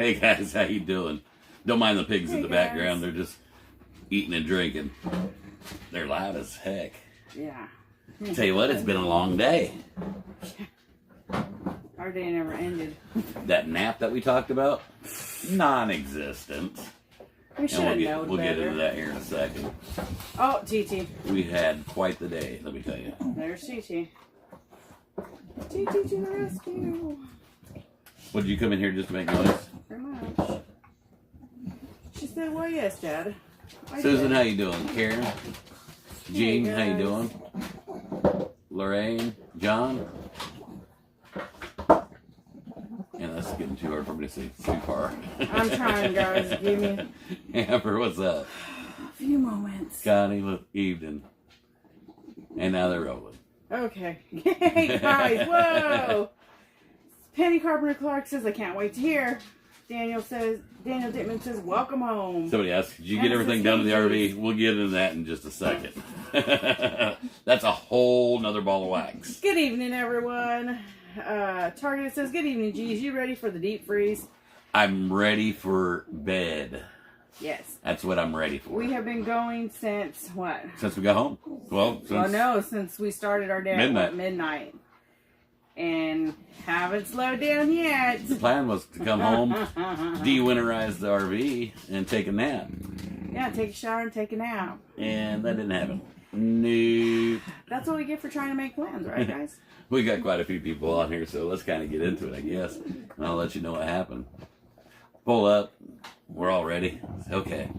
Hey guys, how you doing? Don't mind the pigs in the guys. background. They're just eating and drinking. They're loud as heck. Yeah. Tell you what, it's been a long day. Our day never ended. That nap that we talked about, non-existent. We should have known we'll better. get into that here in a second. Oh, TT. We had quite the day, let me tell you. There's TT. TT to the rescue. What, did you come in here just to make noise? Pretty much. She said, well, yes, Dad. Susan, how you doing? Karen? Jean, Hey, how you guys. doing? Lorraine? John? And that's getting too hard for me to see too far. I'm trying, guys. Give me Amber, what's up? a few moments. Connie with evening. And now they're rolling. Okay. Hey, guys. Whoa. Penny Carpenter Clark says, I can't wait to hear. Daniel Dittman says, welcome home. Somebody asked, did you And get this everything is done in the Casey's. RV? We'll get into that in just a second. That's a whole nother ball of wax. Good evening, everyone. Target says, good evening, G's. You ready for the deep freeze? I'm ready for bed. Yes. That's what I'm ready for. We have been going since what? Since we got home. Well, Since we started our day midnight. at midnight. And haven't slowed down yet. The plan was to come home, de-winterize the RV, and take a nap. Yeah, take a shower and take a nap. And that didn't happen. Nope. That's what we get for trying to make plans, right, guys? We got quite a few people on here, so let's kind of get into it, I guess. And I'll let you know what happened. Pull up. We're all ready. Okay.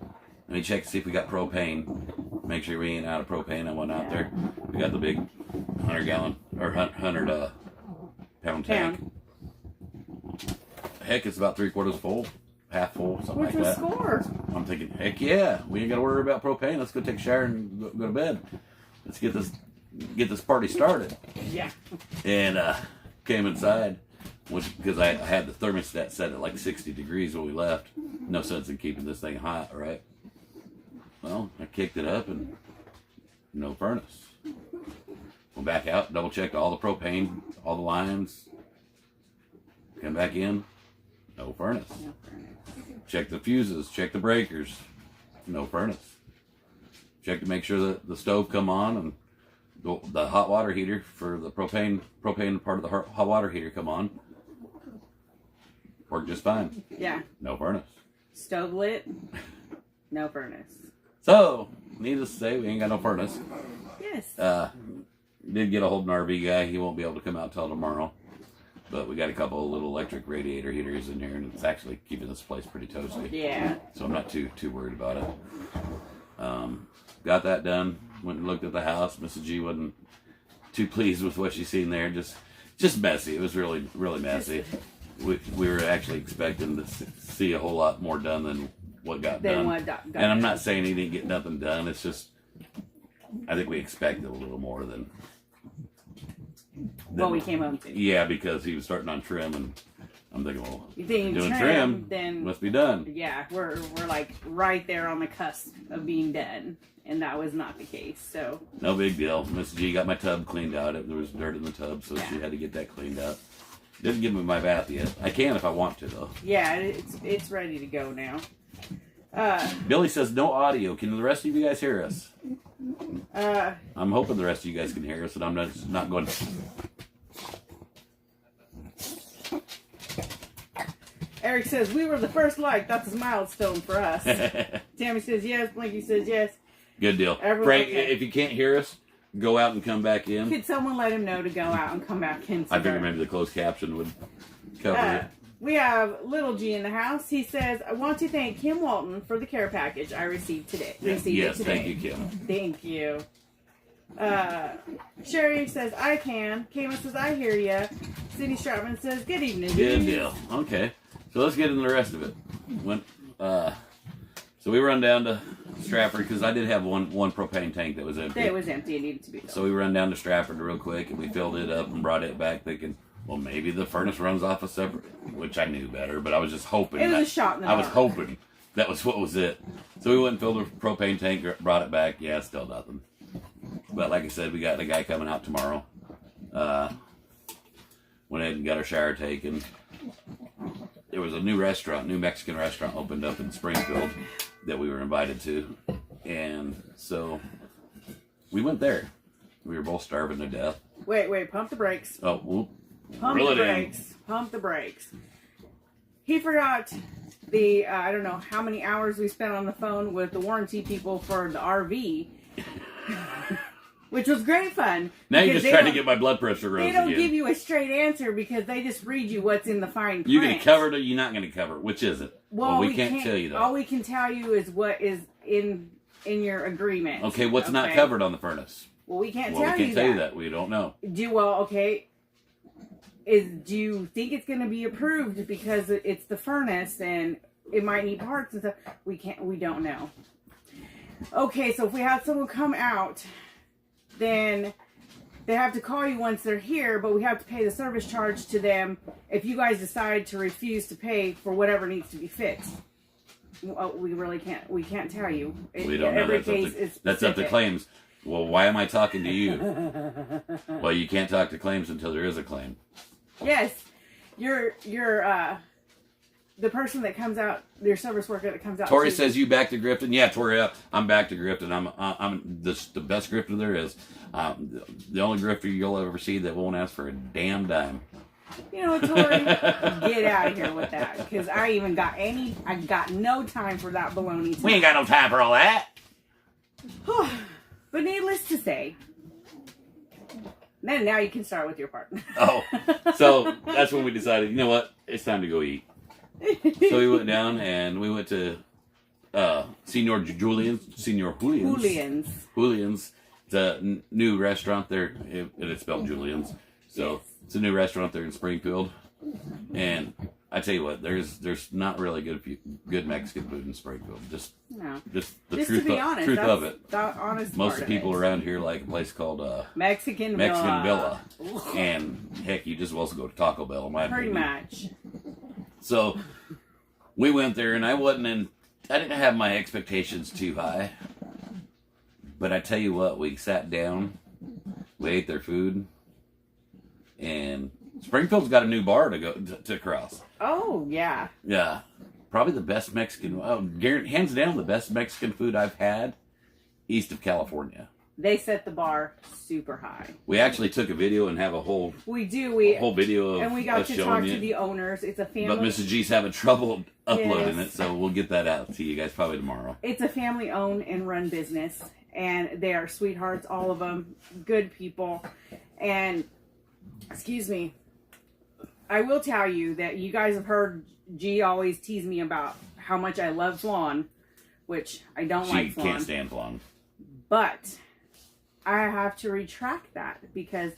Let me check to see if we got propane. Make sure we ain't out of propane. I went out there. We got the big 100-gallon or 100-pound tank. Heck, it's about 3/4 full, half full, something Which like was that. score. I'm thinking, heck yeah, we ain't got to worry about propane. Let's go take a shower and go to bed. Let's get this party started. Yeah. And came inside, because I had the thermostat set at like 60 degrees when we left. No sense in keeping this thing hot, right? Well, I kicked it up and no furnace. Went back out, double checked all the propane, all the lines. Come back in, no furnace. No furnace. Check the fuses, check the breakers, no furnace. Check to make sure that the stove come on and the hot water heater for the propane part of the hot water heater come on. Worked just fine. Yeah. No furnace. Stove lit. No furnace. So, needless to say, we ain't got no furnace. Yes. Did get a hold of an RV guy. He won't be able to come out till tomorrow. But we got a couple of little electric radiator heaters in here, and it's actually keeping this place pretty toasty. Yeah. So I'm not too worried about it. Got that done. Went and looked at the house. Mrs. G wasn't too pleased with what she seen there. Just messy. It was really, really messy. We were actually expecting to see a whole lot more done than what got done. And I'm not saying he didn't get nothing done. It's just, I think we expected a little more than What we came home to. Yeah, because he was starting on trim, and I'm thinking, well, You think doing trim, then must be done. yeah, we're like right there on the cusp of being done, and that was not the case. So No big deal. Miss G got my tub cleaned out. There was dirt in the tub, so Yeah. she had to get that cleaned up. Didn't give me my bath yet. I can if I want to, though. yeah, it's ready to go now. Billy says no audio. Can the rest of you guys hear us? Uh, I'm hoping the rest of you guys can hear us, and I'm not going. Eric says we were the first like. That's a milestone for us. Tammy says yes. Blinky says yes. Good deal. Everyone Frank, okay. if you can't hear us, go out and come back in. Could someone let him know to go out and come back in? I figured maybe the closed caption would cover it. We have Little G in the house. He says, I want to thank Kim Walton for the care package I received today. Yes, thank you, Kim. Thank you. Sherry says, I can. Kayla says, I hear ya. Cindy Stratman says, good evening. Good dudes." deal. Okay, so let's get into the rest of it. So we run down to Stratford because I did have one propane tank that was empty. It was empty. It needed to be filled. So we run down to Stratford real quick and we filled it up and brought it back thinking, well, maybe the furnace runs off a separate, which I knew better, but I was just hoping. It was a shot in the I was dark. hoping that was what was it. So we went and filled the propane tank, brought it back. Yeah, still nothing. But like I said, we got a guy coming out tomorrow. Went ahead and got our shower taken. there was a new Mexican restaurant opened up in Springfield that we were invited to. And so we went there. We were both starving to death. Wait, pump the brakes. Oh, whoop. Pump the brakes. Pump the brakes. He forgot the, I don't know how many hours we spent on the phone with the warranty people for the RV. Which was great fun. Now you're just trying to get my blood pressure rose They don't again. give you a straight answer because they just read you what's in the fine print. You're going to cover it or you're not going to cover it? Which is it? Well, we can't tell you that. All we can tell you is what is in your agreement. Okay, what's not covered on the furnace? Well, we can't Well, tell we you can't that. tell you that. We don't know. Do you think it's going to be approved because it's the furnace and it might need parts and stuff? We don't know. Okay, so if we have someone come out, then they have to call you once they're here, but we have to pay the service charge to them if you guys decide to refuse to pay for whatever needs to be fixed. Well, we really can't. We can't tell you. We don't know. That's up to claims. Well, why am I talking to you? Well, you can't talk to claims until there is a claim. Yes, you're the person that comes out, your service worker that comes out. Tori says you back to grifting. Yeah, Tori, I'm back to grifting. I'm the best grifter there is. The only grifter you'll ever see that won't ask for a damn dime. You know what, Tori? Get out of here with that, because I got no time for that baloney. We ain't got no time for all that. But needless to say, then now you can start with your part. Oh, so that's when we decided, you know what? It's time to go eat. So we went down and we went to Senor Julian's. It's a new restaurant there, and it's spelled Julian's. So yes. It's a new restaurant there in Springfield. And I tell you what, there's not really good Mexican food in Springfield. Just the truth of it. The honest Most of the people around here like a place called Mexican Villa. And heck, you just also go to Taco Bell, in my opinion. Pretty much. So we went there, and I didn't have my expectations too high. But I tell you what, we sat down, we ate their food, and Springfield's got a new bar to go to cross. Oh, yeah. Yeah. Probably the best Mexican, hands down the best Mexican food I've had east of California. They set the bar super high. We actually took a video and have a whole whole video of and we got to talk to the owners. It's a family. But Mrs. G's having trouble uploading it, so we'll get that out to you guys probably tomorrow. It's a family-owned and run business, and they are sweethearts, all of them, good people. And excuse me, I will tell you that you guys have heard G always tease me about how much I love flan, which I don't like flan. She can't stand flan. But I have to retract that because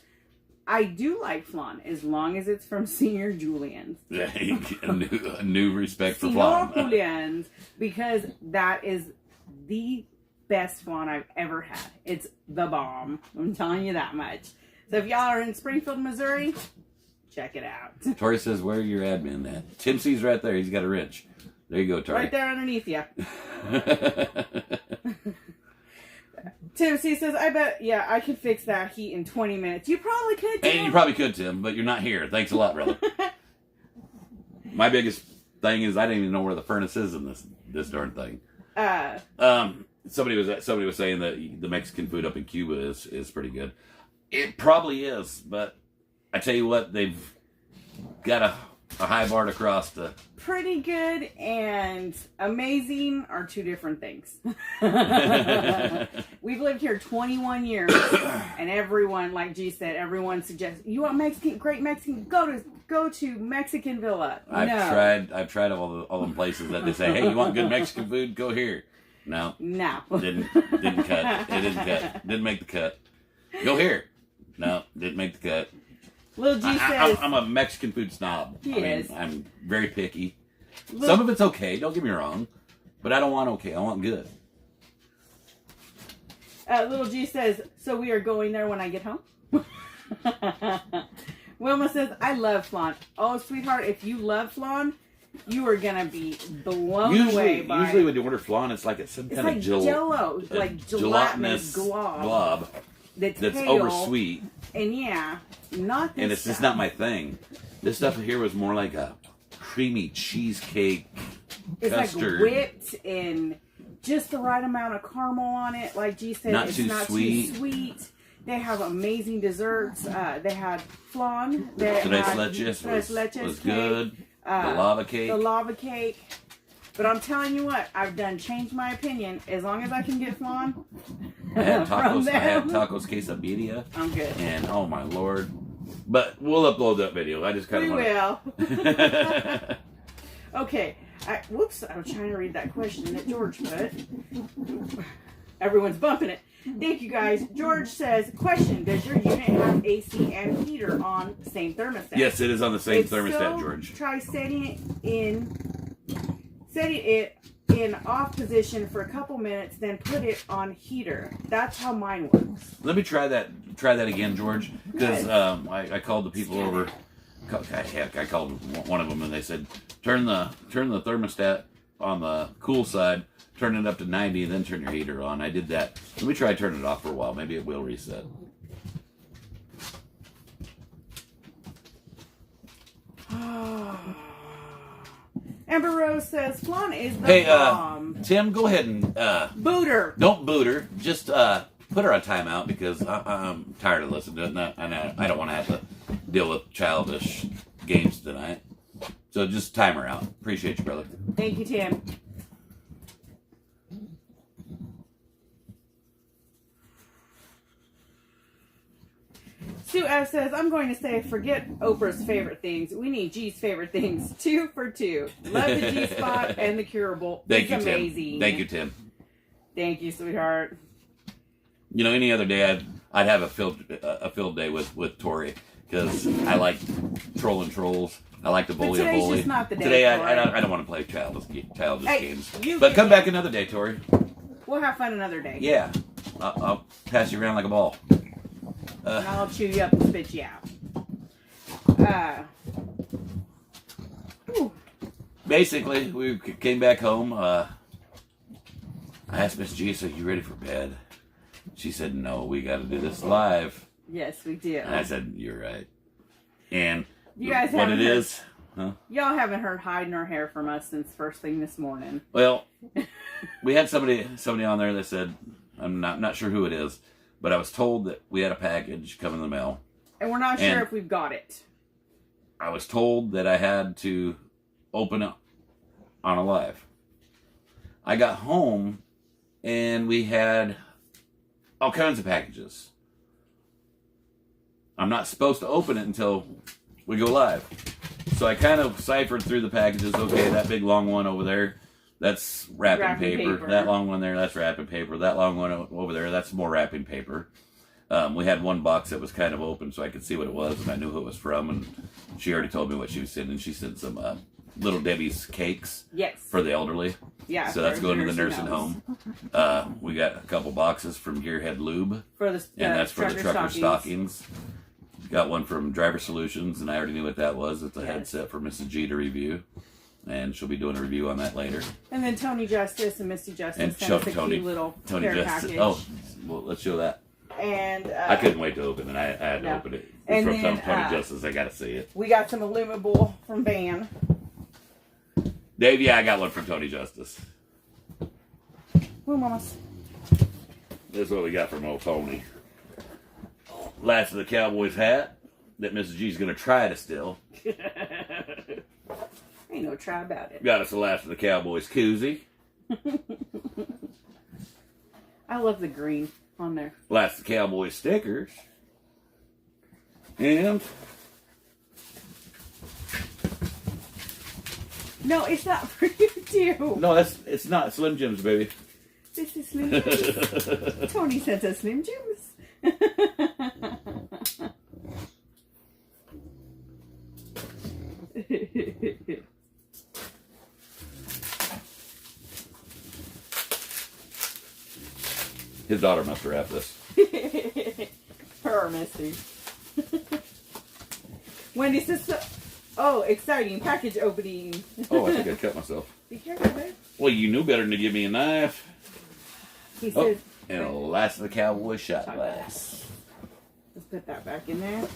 I do like flan as long as it's from Senior Julian's. a new respect for flan. flan. Julian's, because that is the best flan I've ever had. It's the bomb. I'm telling you that much. So if y'all are in Springfield, Missouri, check it out. Tori says, where are your admin at? Tim C's right there. He's got a wrench. There you go, Tori. Right there underneath you. Tim C says, I bet, yeah, I could fix that heat in 20 minutes. You probably could, Tim. And you probably could, Tim, but you're not here. Thanks a lot, brother. My biggest thing is I didn't even know where the furnace is in this darn thing. Somebody was saying that the Mexican food up in Cuba is pretty good. It probably is, but I tell you what, they've got a high bar to cross to. Pretty good and amazing are two different things. We've lived here 21 years, and everyone, like G said, everyone suggests, you want great Mexican, go to Mexican Villa. I've tried all them places that they say, hey, you want good Mexican food? Go here. No. Didn't cut. It didn't cut. Didn't make the cut. Go here. No, didn't make the cut. Lil G says... I'm a Mexican food snob. Is. I'm very picky. Some of it's okay, don't get me wrong. But I don't want okay, I want good. Little G says, so we are going there when I get home? Wilma says, I love flan. Oh, sweetheart, if you love flan, you are going to be blown away by it. Usually when you order flan, it's like some kind of Jell-O. Like gelatinous glob. That's over sweet. And yeah, not this And it's stuff. just not my thing. This stuff here was more like a creamy cheesecake It's custard. like whipped and just the right amount of caramel on it. Like G said, Not it's too not sweet. too sweet. They have amazing desserts. They had flan. They Tres had leches tres leches was cake, good. The lava cake. The lava cake. But I'm telling you what, I've done changed my opinion. As long as I can get flan I had from tacos. I had them, tacos quesadilla. I'm good. And oh my lord. But we'll upload that video. I just kind We of will. Okay. Whoops, I was trying to read that question that George put. Everyone's bumping it. Thank you guys. George says, question, does your unit have AC and heater on same thermostat? Yes, it is on the same If thermostat, so, George. Try setting it in off position for a couple minutes, then put it on heater. That's how mine works. Let me try that again, George. Because I called the people over. I called one of them and they said, turn the thermostat on the cool side, turn it up to 90, and then turn your heater on. I did that. Let me try turning it off for a while. Maybe it will reset. Amber Rose says, flan is the bomb. Tim, go ahead and Boot her. don't boot her. Just put her on timeout because I'm tired of listening to it, and I don't want to have to deal with childish games tonight. So just time her out. Appreciate you, brother. Thank you, Tim. Sue F says, I'm going to say, forget Oprah's favorite things. We need G's favorite things. 2 for 2. Love the G spot and the curable. Thank you, amazing. Tim. Thank you, Tim. Thank you, sweetheart. You know, any other day I'd have a filled day with Tori because I like trolling trolls. I like to bully a today's bully. just not the day, Today Tori. I don't want to play childish games. you But can- come back another day, Tori. We'll have fun another day. Yeah, I'll pass you around like a ball. And I'll chew you up and spit you out. Basically, we came back home. I asked Miss G, so you ready for bed? She said, no, we got to do this live. Yes, we do. And I said, you're right. And You guys what haven't it heard- is, huh? Y'all haven't heard hide nor hair from us since first thing this morning. Well, we had somebody on there that said, I'm not sure who it is, but I was told that we had a package come in the mail. And we're not sure if we've got it. I was told that I had to open it on a live. I got home and we had all kinds of packages. I'm not supposed to open it until we go live. So I kind of ciphered through the packages. Okay, that big long one over there, that's wrapping paper. That long one there, that's wrapping paper. That long one over there, that's more wrapping paper. We had one box that was kind of open so I could see what it was and I knew who it was from. And she already told me what she was sending. She sent some Little Debbie's cakes for the elderly. Yeah. So that's going to the nursing home. We got a couple boxes from Gearhead Lube. And that's for the trucker stockings. Got one from Driver Solutions, and I already knew what that was. It's a headset for Mrs. G to review. And she'll be doing a review on that later. And then Tony Justice and Misty Justice And sent us a cute little care Justice. package. Oh, well, let's show that. And I couldn't wait to open it. I had to open it. And It's from then, Tony Justice. I got to see it. we got some Illumable from Van. Dave, yeah, I got one from Tony Justice. Woo, mamas. This is what we got from old Tony. Last of the Cowboys hat that Mrs. G's going to try to steal. Ain't no try about it. Got us the Last of the Cowboys koozie. I love the green on there. Last of the Cowboys stickers. And No, it's not for you too. no, it's not Slim Jims, baby. This is Slim Jims. Tony sent us Slim Jims. His daughter must have wrapped this. Her Misty. Wendy says, oh, exciting package opening. Oh, I think I cut myself. Be careful, babe. Well, you knew better than to give me a knife. He Oh, says, and a Last of the Cowboys shot glass. let's put that back in there.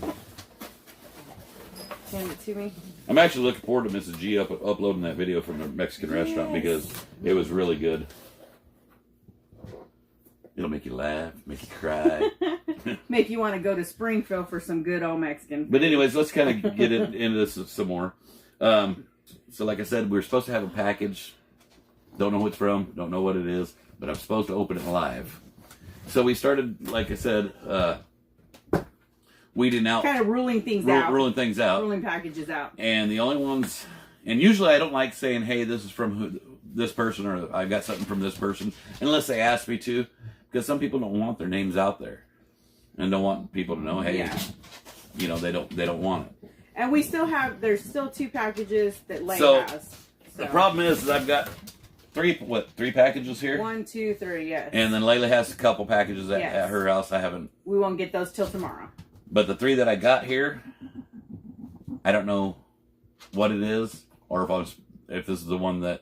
Hand it to me. I'm actually looking forward to Mrs. G uploading that video from the Mexican restaurant because it was really good. It'll make you laugh, make you cry. Make you want to go to Springfield for some good old Mexican food. But anyways, let's kind of get into this some more. So like I said, we were supposed to have a package. Don't know who it's from, don't know what it is, but I'm supposed to open it live. So we started, like I said, weeding out. Kind of ruling things out. Ruling things out. Ruling packages out. And the only ones, and usually I don't like saying, hey, this is from this person, or I got something from this person, unless they ask me to, because some people don't want their names out there. And don't want people to know, hey, you know, they don't want it. And we still have, there's still 2 packages that Leigh has. So. The problem is I've got 3 packages here? 1, 2, 3, yes. And then Layla has a couple packages at her house. I haven't. We won't get those till tomorrow. But the 3 that I got here, I don't know what it is, or if this is the one that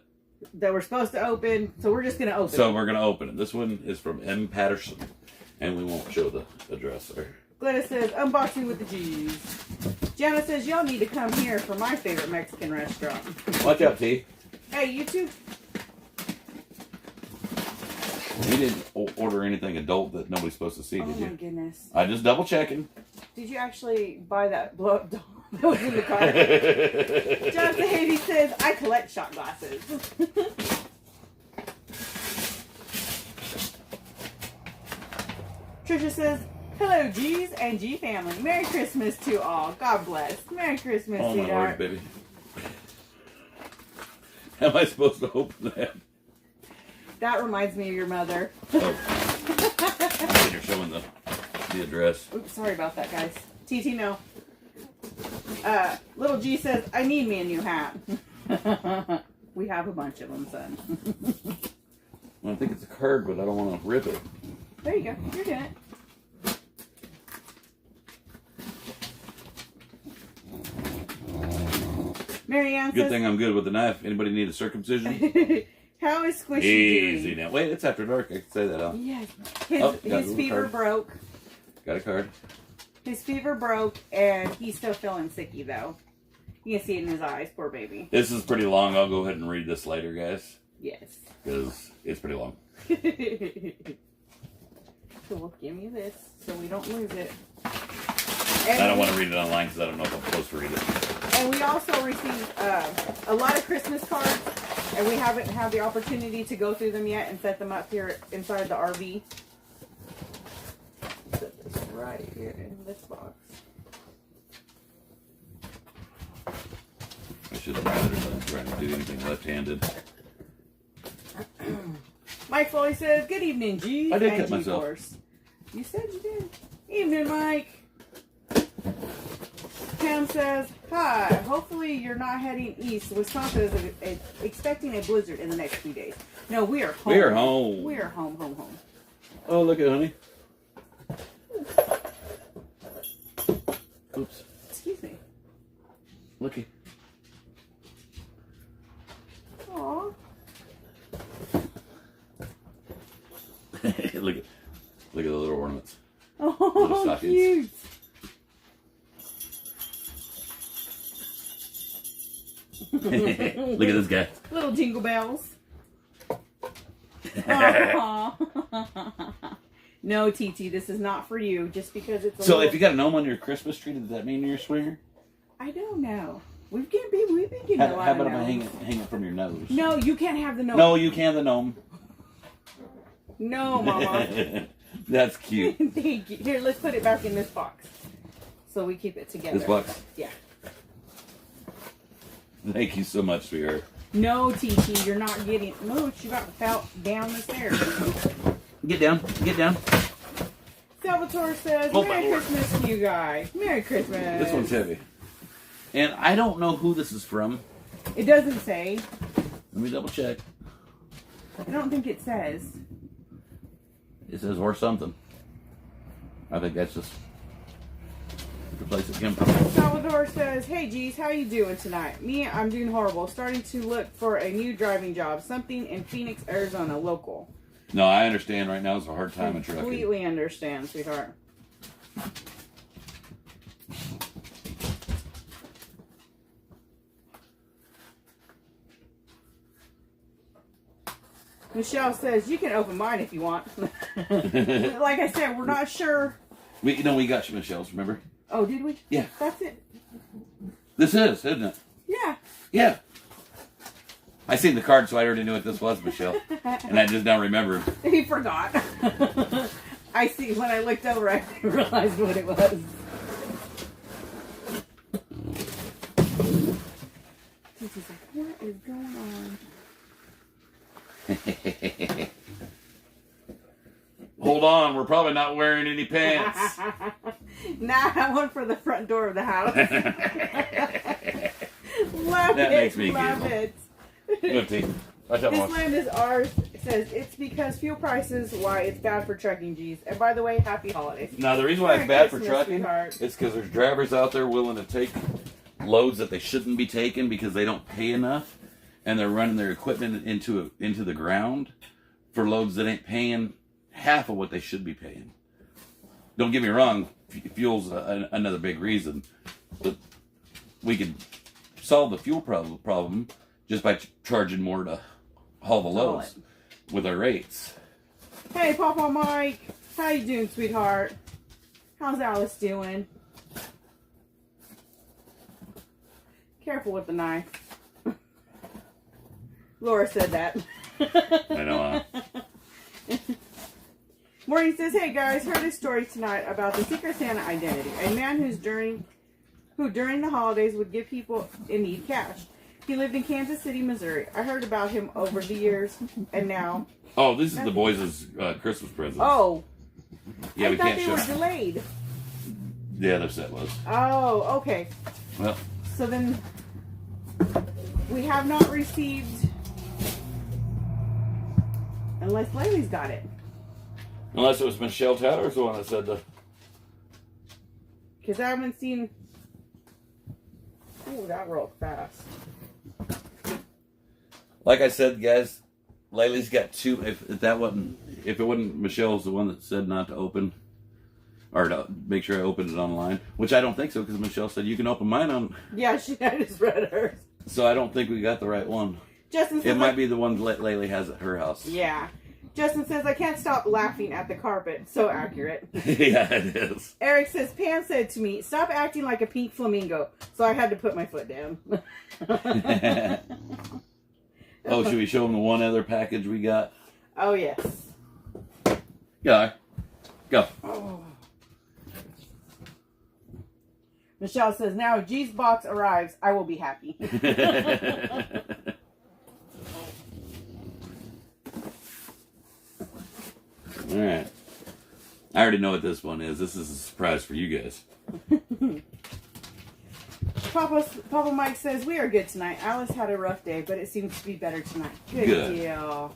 we're supposed to open. So we're just going to open it. So we're going to open it. This one is from M. Patterson. And we won't show the address there. Glenna says, unboxing with the G's. Jana says, y'all need to come here for my favorite Mexican restaurant. Watch out, T. Hey, you too. We didn't order anything adult that nobody's supposed to see, did you? Oh, my goodness. I just double checking. Did you actually buy that blow-up doll that was in the car? Jonathan Havey says, I collect shot glasses. Trisha says, hello, G's and G family. Merry Christmas to all. God bless. Merry Christmas, sweetheart. Oh, my Lord, baby. How am I supposed to open that? That reminds me of your mother. Oh. You're showing the address. Oops, sorry about that, guys. TT, no. Little G says, I need me a new hat. We have a bunch of them, son. Well, I think it's a card, but I don't want to rip it. There you go. You're doing it. Marianne says... Good thing I'm good with the knife. Anybody need a circumcision? How is Squishy Easy doing? now. Wait, it's after dark. I can say that, huh? Yes. His fever broke. Got a card. His fever broke, and he's still feeling sicky, though. You can see it in his eyes. Poor baby. This is pretty long. I'll go ahead and read this later, guys. Yes. Because it's pretty long. So we'll give me this so we don't lose it. And I don't want to read it online because I don't know if I'm supposed to read it. And we also received a lot of Christmas cards, and we haven't had the opportunity to go through them yet and set them up here inside the RV. Put this right here in this box. I should have rather than trying to do anything left-handed. Mike Foley says, good evening, G. I did cut myself. Force. You said you did. Evening, Mike. Pam says, hi. Hopefully you're not heading east. Wisconsin is expecting a blizzard in the next few days. No, we are home. We are home. We are home, home, home. Oh, look at honey. Oops. Excuse me. Looky. Aw. Look at the little ornaments. Oh, cute. Look at this guy. Little jingle bells. No, TT, this is not for you. Just because it's. So, if you got a gnome on your Christmas tree, does that mean you're a swinger? I don't know. We've been getting a lot How of about if I gnomes. hang it from your nose? No, you can't have the gnome. No, you can the gnome. No, Mama. That's cute. Thank you. Here, let's put it back in this box, so we keep it together. This box? Yeah. Thank you so much, sweetheart. No, TT, you're not getting. Mooch, you got fell down the stairs. Get down. Get down. Salvatore says, Merry Christmas to you guys. Merry Christmas. This one's heavy. And I don't know who this is from. It doesn't say. Let me double check. I don't think it says. It says or something. I think that's just the place it came from. Salvador says, hey G's, how you doing tonight? Me, I'm doing horrible. Starting to look for a new driving job. Something in Phoenix, Arizona, local. No, I understand right now it's a hard time in trucking. Completely understand, sweetheart. Michelle says, you can open mine if you want. Like I said, we're not sure. We got Michelle's, remember? Oh, did we? Yeah. That's it. This is, isn't it? Yeah. Yeah. I seen the card, so I already knew what this was, Michelle. And I just now remembered. He forgot. I see. When I looked over, I realized what it was. He's like, what is going on? Hold on, we're probably not wearing any pants. Nah, I went for the front door of the house. Love That it. makes me love giggle. it. Good tea. Watch out, This Mom. land is ours. It says it's because fuel prices why it's bad for trucking, G's. And by the way, happy holidays. Now, the reason why it's bad for Merry trucking Christmas, is because there's drivers out there willing to take loads that they shouldn't be taking because they don't pay enough, and they're running their equipment into the ground for loads that ain't paying half of what they should be paying. Don't get me wrong, fuel's another big reason, but we could solve the fuel problem just by charging more to haul the loads with our rates. Hey, Papa Mike. How you doing, sweetheart? How's Alice doing? Careful with the knife. Laura said that. I know. Maureen says, hey guys, heard a story tonight about the Secret Santa identity. A man who during the holidays would give people in need cash. He lived in Kansas City, Missouri. I heard about him over the years, and now... Oh, this is the boys' Christmas present. Oh. Yeah, we I thought can't they show. were delayed. The other set was. Oh, okay. Well, So then, we have not received... Unless Laylee's got it. unless it was Michelle Towers the one that said the... Because I haven't seen... Oh, that rolled fast. Like I said, guys, Laylee's got two. If it wasn't Michelle's the one that said not to open, or to make sure I opened it online, which I don't think so, because Michelle said you can open mine on. Yeah, I just read hers. So I don't think we got the right one. Justin says, It might be the one Laylee has at her house. Yeah. Justin says, I can't stop laughing at the carpet. So accurate. Yeah, it is. Eric says, Pam said to me, stop acting like a pink flamingo. So I had to put my foot down. Oh, should we show them the one other package we got? Oh, yes. Yeah. Go. Oh. Michelle says, now if G's box arrives, I will be happy. All right. I already know what this one is. This is a surprise for you guys. Papa Mike says, we are good tonight. Alice had a rough day, but it seems to be better tonight. Good deal.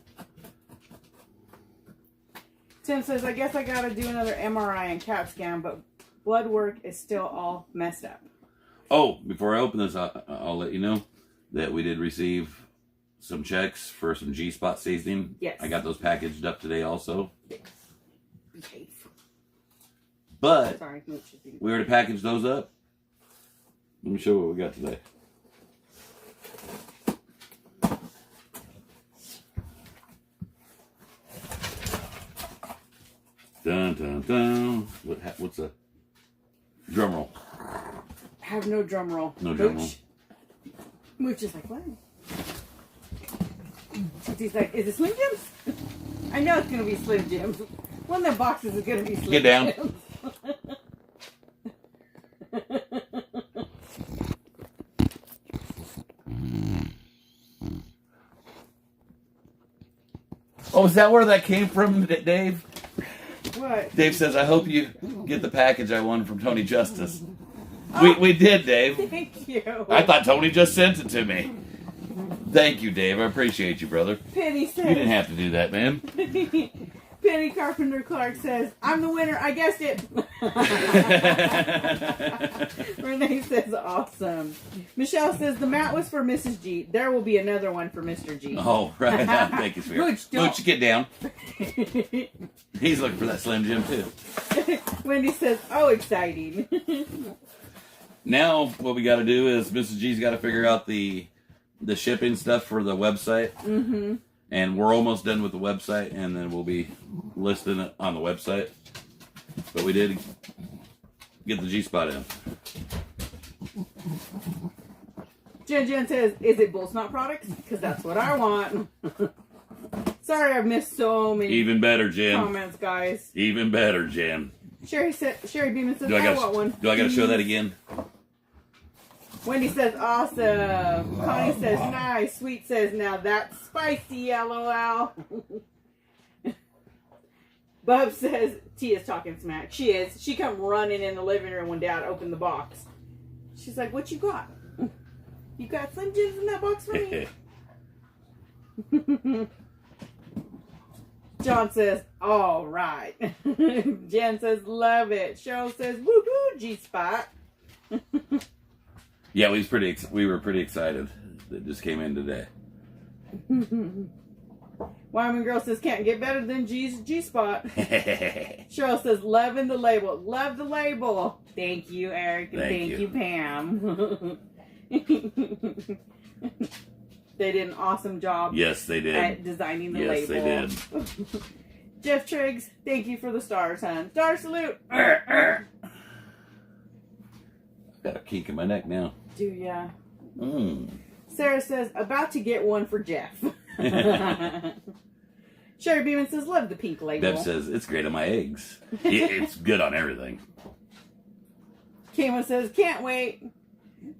Tim says, I guess I got to do another MRI and CAT scan, but blood work is still all messed up. Oh, before I open this, I'll let you know that we did receive some checks for some G-spot seasoning. Yes. I got those packaged up today also. Behave. But Sorry, we already packaged those up. Let me show you what we got today. Dun, dun, dun. What's a drum roll? Have no drum roll. No drum roll. Mooch is like, what? He's like, is it Slim Jims? I know it's going to be Slim Jims. One of the boxes is going to be Slim Get down. Jims. Oh, is that where that came from, Dave? What? Dave says, I hope you get the package I won from Tony Justice. Oh. We did, Dave. Thank you. I thought Tony just sent it to me. Thank you, Dave. I appreciate you, brother. Penny You didn't says, have to do that, man. Penny Carpenter Clark says, I'm the winner. I guessed it. Renee says, awesome. Michelle says, the mat was for Mrs. G. There will be another one for Mr. G. Oh, right. Thank you, sweetheart. Mooch, don't. Mooch, get down. He's looking for that Slim Jim, too. Wendy says, oh, exciting. Now, what we got to do is Mrs. G's got to figure out the shipping stuff for the website. Mm-hmm. And we're almost done with the website, and then we'll be listing it on the website. But we did get the G-spot in. Jen says, is it Bull Snot products? Because that's what I want. Sorry, I've missed so many Even better, Jen. comments, guys. Even better, Jen. Sherry Beeman says, I want one. Do I got to show that again? Wendy says, awesome. Connie says, nice. Sweet says, now that's spicy, LOL. Bub says, Tia's talking smack. She is. She come running in the living room when Dad opened the box. She's like, what you got? You got Slim Jims in that box for me? John says, all right. Jen says, love it. Cheryl says, woohoo, G-spot. Yeah, we were pretty excited. That just came in today. Wyoming Girl says, can't get better than G-spot. Cheryl says, loving the label. Love the label. Thank you, Eric. And thank you, Pam. They did an awesome job. Yes, they did. At designing the label. Yes, they did. Jeff Triggs, thank you for the stars, hon. Star salute. Got a kink in my neck now. Do ya? Sarah says, about to get one for Jeff. Sherry Beeman says, love the pink label. Deb says, it's great on my eggs. It's good on everything. Kima says, can't wait.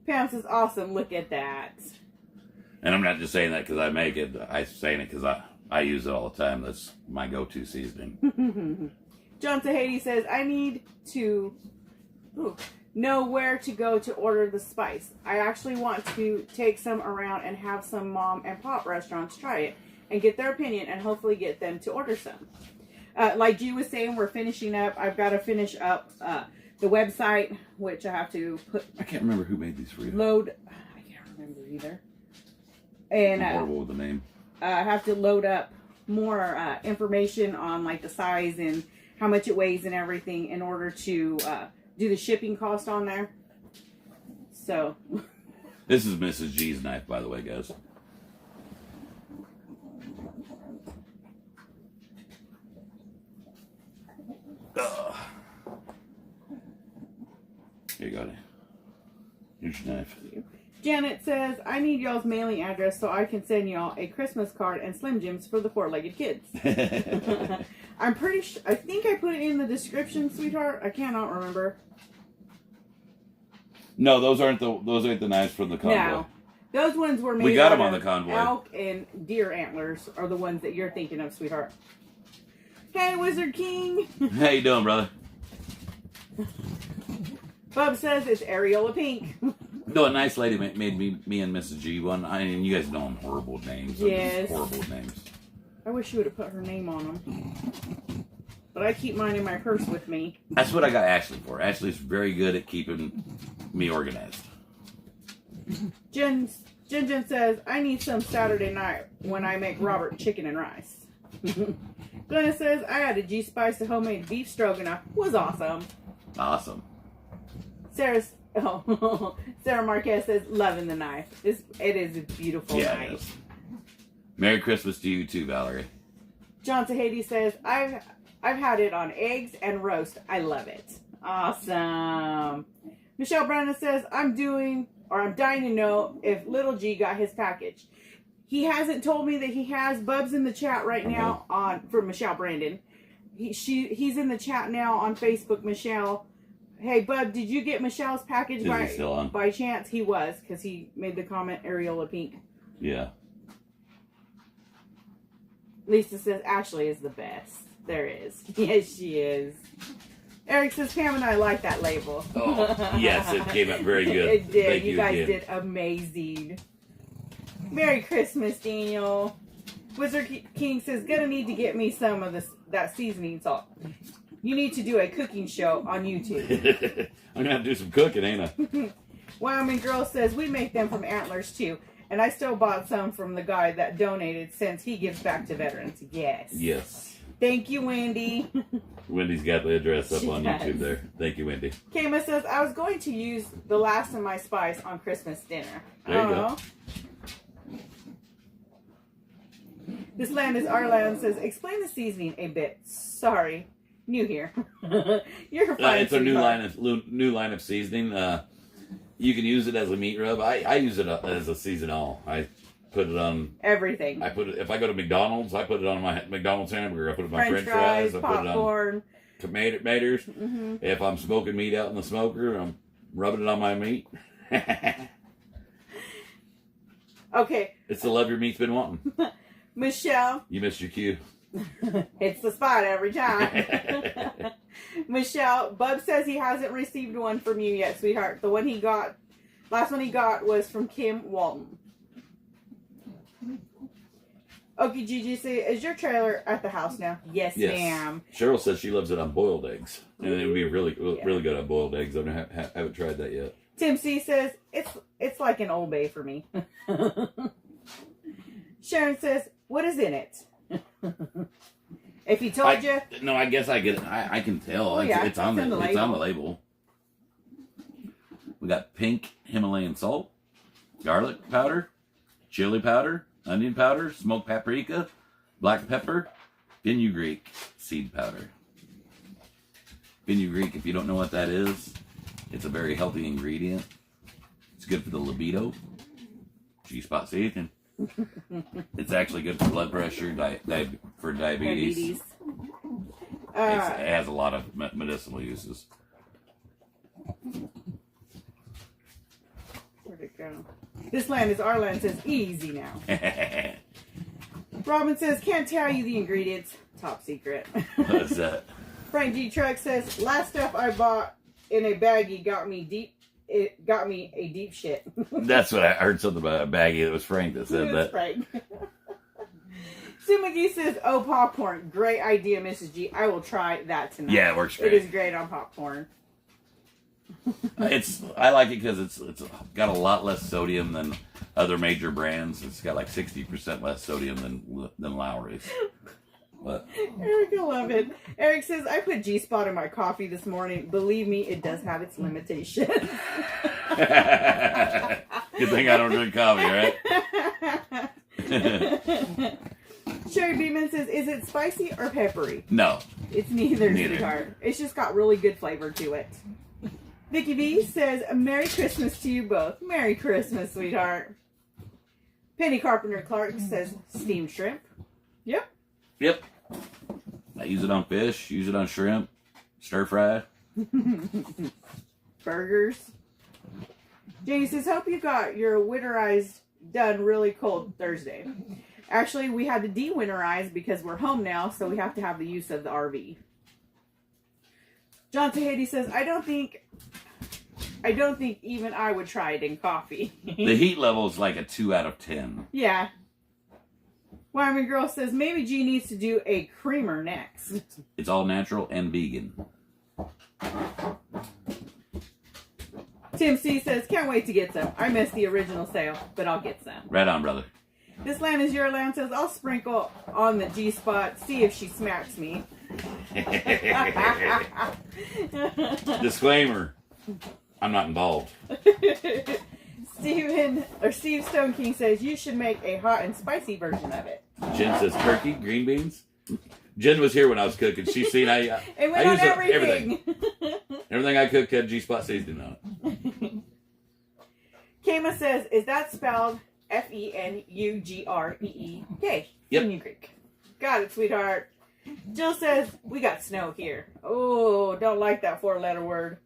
Pam says, awesome, look at that. And I'm not just saying that because I make it. I'm saying it because I use it all the time. That's my go-to seasoning. John Tahiti says, I need to know where to go to order the spice. I actually want to take some around and have some mom and pop restaurants try it and get their opinion and hopefully get them to order some. Like G was saying, we're finishing up. I've got to finish up the website, which I have to put. I can't remember who made these for you. Load. I can't remember either. And I'm horrible with the name. I have to load up more information on like the size and how much it weighs and everything in order to do the shipping cost on there. So. This is Mrs. G's knife, by the way, guys. Here you go. Here's your knife. Janet says, I need y'all's mailing address so I can send y'all a Christmas card and Slim Jims for the four-legged kids. I'm pretty sure, I think I put it in the description, sweetheart. I cannot remember. No, those aren't the knives from the convoy. No. Those ones were made We got them out on of the convoy. elk and deer antlers are the ones that you're thinking of, sweetheart. Hey, Wizard King. How you doing, brother? Bub says it's Areola Pink. No, a nice lady made me and Mrs. G one. I mean, you guys know them horrible names. Yes. Horrible names. I wish you would have put her name on them. But I keep mine in my purse with me. That's what I got Ashley for. Ashley's very good at keeping me organized. Jen says, I need some Saturday night when I make Robert chicken and rice. Glenna says, I added G-Spice to homemade beef stroganoff. Was awesome. Awesome. Sarah Marquez says, loving the knife. It is a beautiful knife. It is. Merry Christmas to you too, Valerie. John Tahiti says, I've had it on eggs and roast. I love it. Awesome. Michelle Brandon says, I'm dying to know if Little G got his package. He hasn't told me that he has. Bub's in the chat right now for Michelle Brandon. He's in the chat now on Facebook, Michelle. Hey, Bub, did you get Michelle's package by chance? He was, because he made the comment, Areola Pink. Yeah. Lisa says, Ashley is the best. There is. Yes, she is. Eric says, Pam and I like that label. Oh, yes, it came out very good. It did. Thank you guys did amazing. Merry Christmas, Daniel. Wizard King says, gonna need to get me some of that seasoning salt. You need to do a cooking show on YouTube. I'm gonna have to do some cooking, ain't I? Wyoming Girl says, we make them from antlers too. And I still bought some from the guy that donated since he gives back to veterans. Yes. Yes. Thank you, Wendy. Wendy's got the address up on YouTube there. Thank you, Wendy. Kama says, I was going to use the last of my spice on Christmas dinner. There you go. This land is our land says, explain the seasoning a bit. Sorry. New here. You're fine. It's a new line of seasoning. You can use it as a meat rub. I use it as a seasonal. I put it on everything. I put it if I go to McDonald's. I put it on my McDonald's hamburger. I put it on my French fries. I popcorn, put it on tomatoes. Mm-hmm. If I'm smoking meat out in the smoker, I'm rubbing it on my meat. Okay. It's the love your meat's been wanting. Michelle. You missed your cue. It's the spot every time. Michelle, Bub says he hasn't received one from you yet, sweetheart. The one he got, last one he got was from Kim Walton. Okay, Gigi, is your trailer at the house now? Yes, ma'am. Cheryl says she loves it on boiled eggs. And it would be really good on boiled eggs. I haven't tried that yet. Tim C says, it's like an Old Bay for me. Sharon says, what is in it? If he told you. No, I guess I get it. I can tell. Oh, it's on the label. We got pink Himalayan salt, garlic powder, chili powder, onion powder, smoked paprika, black pepper, fenugreek seed powder. Fenugreek, if you don't know what that is, it's a very healthy ingredient. It's good for the libido. G-spot seasoning. It's actually good for blood pressure, for diabetes. It has a lot of medicinal uses. Where'd it go? This land is our land says easy now. Robin says can't tell you the ingredients. Top secret. What's that? Frank G. Truck says last stuff I bought in a baggie got me deep. It got me a deep shit. That's what I heard something about a baggie. It was Frank that said that. Frank. Sue McGee says, oh, popcorn. Great idea, Mrs. G. I will try that tonight. Yeah, it works great. It is great on popcorn. I like it because it's got a lot less sodium than other major brands. It's got like 60% less sodium than Lowry's. But Eric will love it. Eric says, I put G-Spot in my coffee this morning. Believe me, it does have its limitations. Good thing I don't drink coffee, right? Sherry Beeman says, is it spicy or peppery? No. It's neither, sweetheart. It's just got really good flavor to it. Vicky V says, Merry Christmas to you both. Merry Christmas, sweetheart. Penny Carpenter Clark says, steamed shrimp. Yep. I use it on fish, use it on shrimp, stir fry. Burgers. Janie says, hope you got your winterized done really cold Thursday. Actually, we had to de-winterize because we're home now, so we have to have the use of the RV. John Tahiti says, I don't think even I would try it in coffee. The heat level is like a 2 out of 10. Yeah. Wyoming Girl says, maybe G needs to do a creamer next. It's all natural and vegan. Tim C says, can't wait to get some. I missed the original sale, but I'll get some. Right on, brother. This land is your land says, I'll sprinkle on the G-spot, see if she smacks me. Disclaimer, I'm not involved. Steve Stone King says, you should make a hot and spicy version of it. Jen says, turkey, green beans. Jen was here when I was cooking. She's seen I use everything. Everything I cook had G-spot seasoning on it. Kama says, is that spelled F-E-N-U-G-R-E-E-K? Yep. Fenugreek. Got it, sweetheart. Jill says, we got snow here. Oh, don't like that 4-letter word.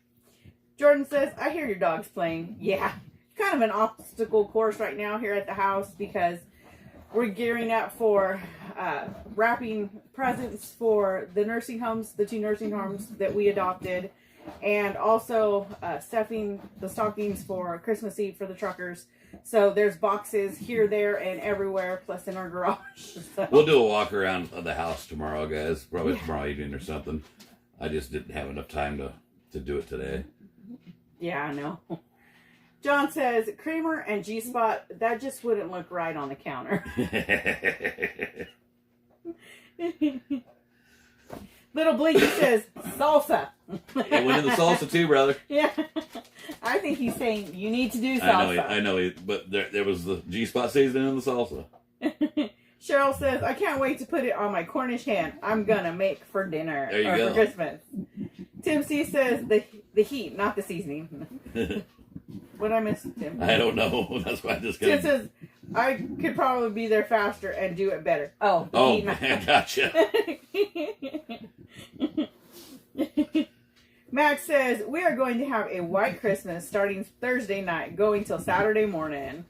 Jordan says, I hear your dog's playing. Yeah. Kind of an obstacle course right now here at the house because we're gearing up for wrapping presents for the nursing homes, the 2 nursing homes that we adopted, and also stuffing the stockings for Christmas Eve for the truckers. So there's boxes here, there, and everywhere, plus in our garage. So. We'll do a walk around of the house tomorrow, guys. Probably tomorrow evening or something. I just didn't have enough time to do it today. Yeah, I know. John says, creamer and G-spot, that just wouldn't look right on the counter. Little Blinky says, salsa. It went in the salsa too, brother. Yeah. I think he's saying you need to do salsa. I know, but there was the G-spot seasoning in the salsa. Cheryl says, I can't wait to put it on my Cornish hen. I'm gonna make for dinner. There you or go. For Christmas. Tim C says, the heat, not the seasoning. What did I miss, Tim? I don't know. That's why I just Tim got. says, I could probably be there faster and do it better. Oh, the Oh, heat, not- I gotcha. Max says, we are going to have a white Christmas starting Thursday night, going till Saturday morning.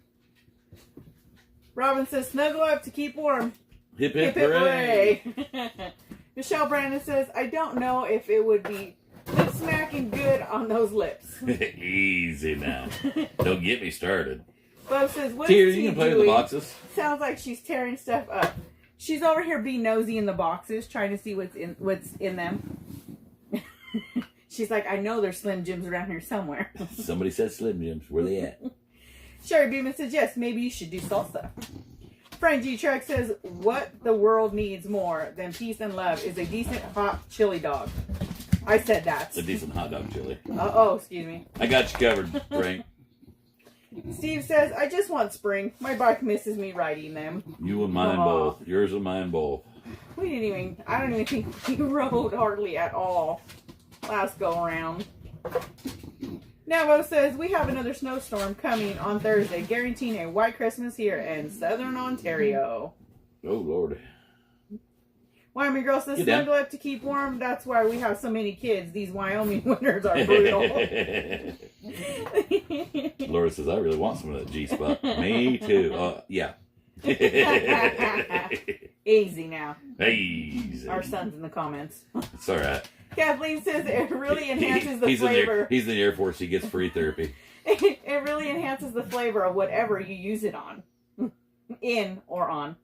Robin says, snuggle up to keep warm. Hip Hip, hip hip, hooray! hooray. Michelle Brandon says, I don't know if it would be lip smacking good on those lips. Easy now. Don't get me started. Bub says, what Here, is you T can play with doing? the boxes. Sounds like she's tearing stuff up. She's over here being nosy in the boxes, trying to see what's in them. She's like, I know there's Slim Jims around here somewhere. Somebody said Slim Jims. Where they at? Sherry Beeman says, yes, maybe you should do salsa. Frank G. Trek says, what the world needs more than peace and love is a decent hot chili dog. I said that. It's a decent hot dog chili. Oh, excuse me. I got you covered, Frank. Steve says, I just want spring. My bike misses me riding them. You and mine Aw. both. Yours and mine both. I don't even think we rode hardly at all last go around. Navo says, we have another snowstorm coming on Thursday, guaranteeing a white Christmas here in southern Ontario. Oh, Lord. Wyoming girl says, You done? snuggle up to keep warm. That's why we have so many kids. These Wyoming winters are brutal. Laura says, I really want some of that G-spot. Me too. Yeah. Easy now. Easy. Our son's in the comments. It's all right. Kathleen says it really enhances the he's flavor. He's in the Air Force. He gets free therapy. It really enhances the flavor of whatever you use it on. In or on.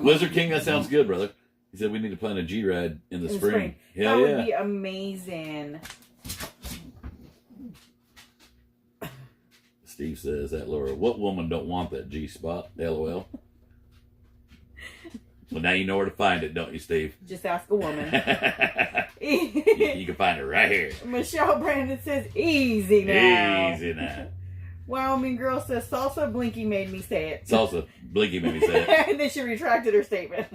Lizard King, that sounds good, brother. He said we need to plan a G-ride in the spring. Hell That yeah. would be amazing. Steve says that, Laura. What woman don't want that G-spot? LOL. Well, now you know where to find it, don't you, Steve? Just ask a woman. You can find it right here. Michelle Brandon says, easy now. Easy now. Wyoming girl says, salsa. Blinky made me say it. Salsa. Blinky made me say it. And then she retracted her statement.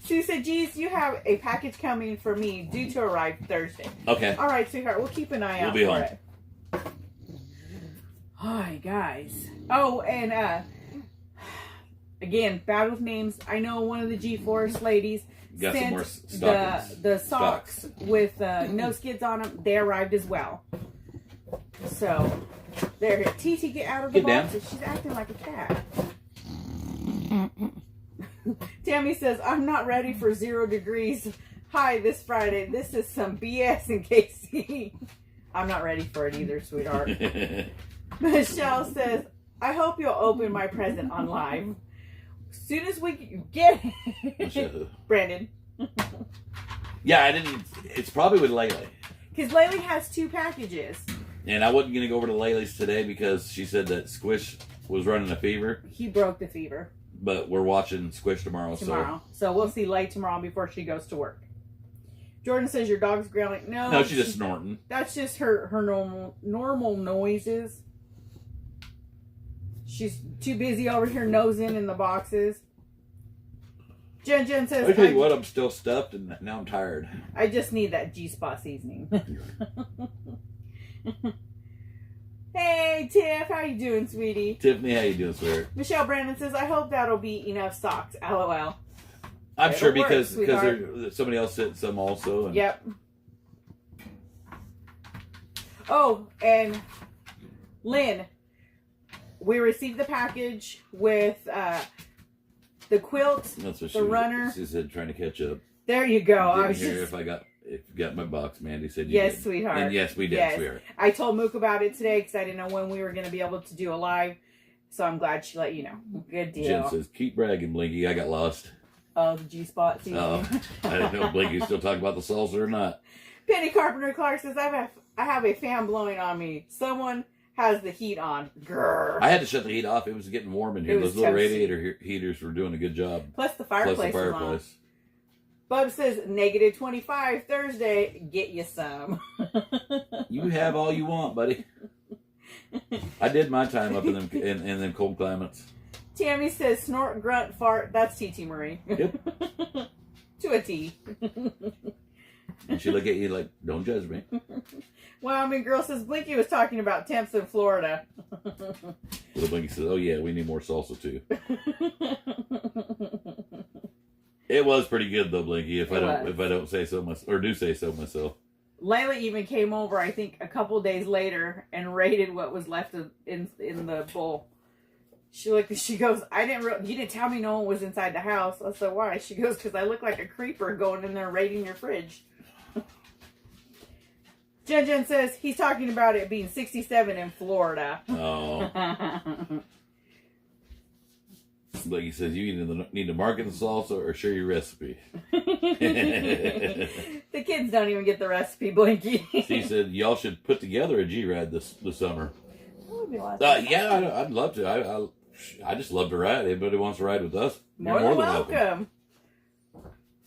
Sue said, geez, you have a package coming for me due to arrive Thursday. Okay. All right, sweetheart. We'll keep an eye out We'll be for home. it. Hi, guys. Oh, and again, bad with names. I know one of the G-Force ladies Got some sent more stockings. the socks with no skids on them. They arrived as well. So, there. TT, get out of the Get down. box. She's acting like a cat. Tammy says, I'm not ready for 0 degrees. Hi, this Friday. This is some BS in KC. I'm not ready for it either, sweetheart. Michelle says, I hope you'll open my present on live. As soon as we get it. Brandon. Yeah, I didn't. It's probably with Laylee. Because Laylee has 2 packages. And I wasn't going to go over to Laylee's today because she said that Squish was running a fever. He broke the fever But we're watching Squish tomorrow. So we'll see Lay tomorrow before she goes to work. Jordan says your dog's growling. No, she's just snorting. That's just her normal noises. She's too busy over here nosing in the boxes. Jen says, I tell you what, I'm still stuffed and now I'm tired. I just need that G-spot seasoning. Hey, Tiff, how you doing, sweetie? Tiffany, how you doing, sweetheart? Michelle Brandon says, I hope that'll be enough socks. LOL. I'm It'll sure work, because sweetheart. somebody else sent some also. And Yep. Oh, and Lynn, we received the package with the quilt, That's what the runner. She said trying to catch up. There you go. I Didn't was hear just... if you got my box. Mandy said you Yes, did. sweetheart. And yes, we did, Yes. sweetheart. I told Mook about it today because I didn't know when we were going to be able to do a live. So I'm glad she let you know. Good deal. Jen says, keep bragging, Blinky. I got lost. Oh, the G-spot season. Oh, I didn't know if Blinky's still talking about the salsa or not. Penny Carpenter Clark says, I have a fan blowing on me. Someone has the heat on. Grrr. I had to shut the heat off. It was getting warm in here. It was Those little toasty. radiator heaters were doing a good job. Plus the Plus fireplace the is on. fireplace. Bub says, negative 25 Thursday. Get you some. You have all you want, buddy. I did my time up in them cold climates. Tammy says, snort, grunt, fart. That's TT Marie. Yep. To a T. And she look at you like, don't judge me. Wyoming girl says, Blinky was talking about temps in Florida. Little Blinky says, oh yeah, we need more salsa too. It was pretty good though, Blinky, if I don't say so myself, or do say so myself. Layla even came over, I think, a couple days later and raided what was left in the bowl. She goes, you didn't tell me no one was inside the house. I said, why? She goes, because I look like a creeper going in there raiding your fridge. Jen says he's talking about it being 67 in Florida. Oh. Like he says, you either need to market the salsa or share your recipe. The kids don't even get the recipe, Blinky. She said, y'all should put together a G-Ride this summer. That would be awesome. Yeah, I'd love to. I just love to ride. Anybody wants to ride with us? More than welcome.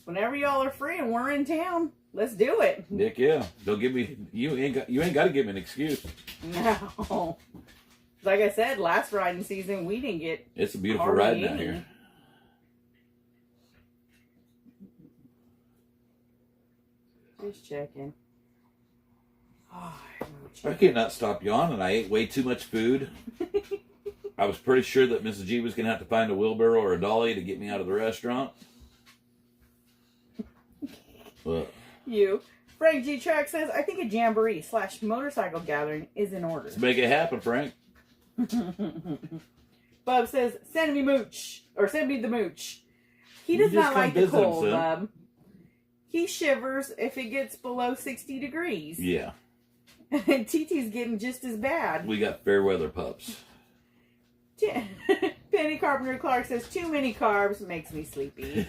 Whenever y'all are free and we're in town, let's do it. Nick, yeah. Don't give me. You ain't got to give me an excuse. No. Like I said, last riding season we didn't get. It's a beautiful riding out here. Just checking. Oh, I cannot stop yawning. I ate way too much food. I was pretty sure that Mrs. G was going to have to find a wheelbarrow or a dolly to get me out of the restaurant. But Frank G. Track says, I think a jamboree / motorcycle gathering is in order. Let's make it happen, Frank. Bub says, send me the mooch. He does not like the cold, Bub. He shivers if it gets below 60 degrees. Yeah. And TT's getting just as bad. We got fair weather pups. Penny Carpenter Clark says, too many carbs makes me sleepy.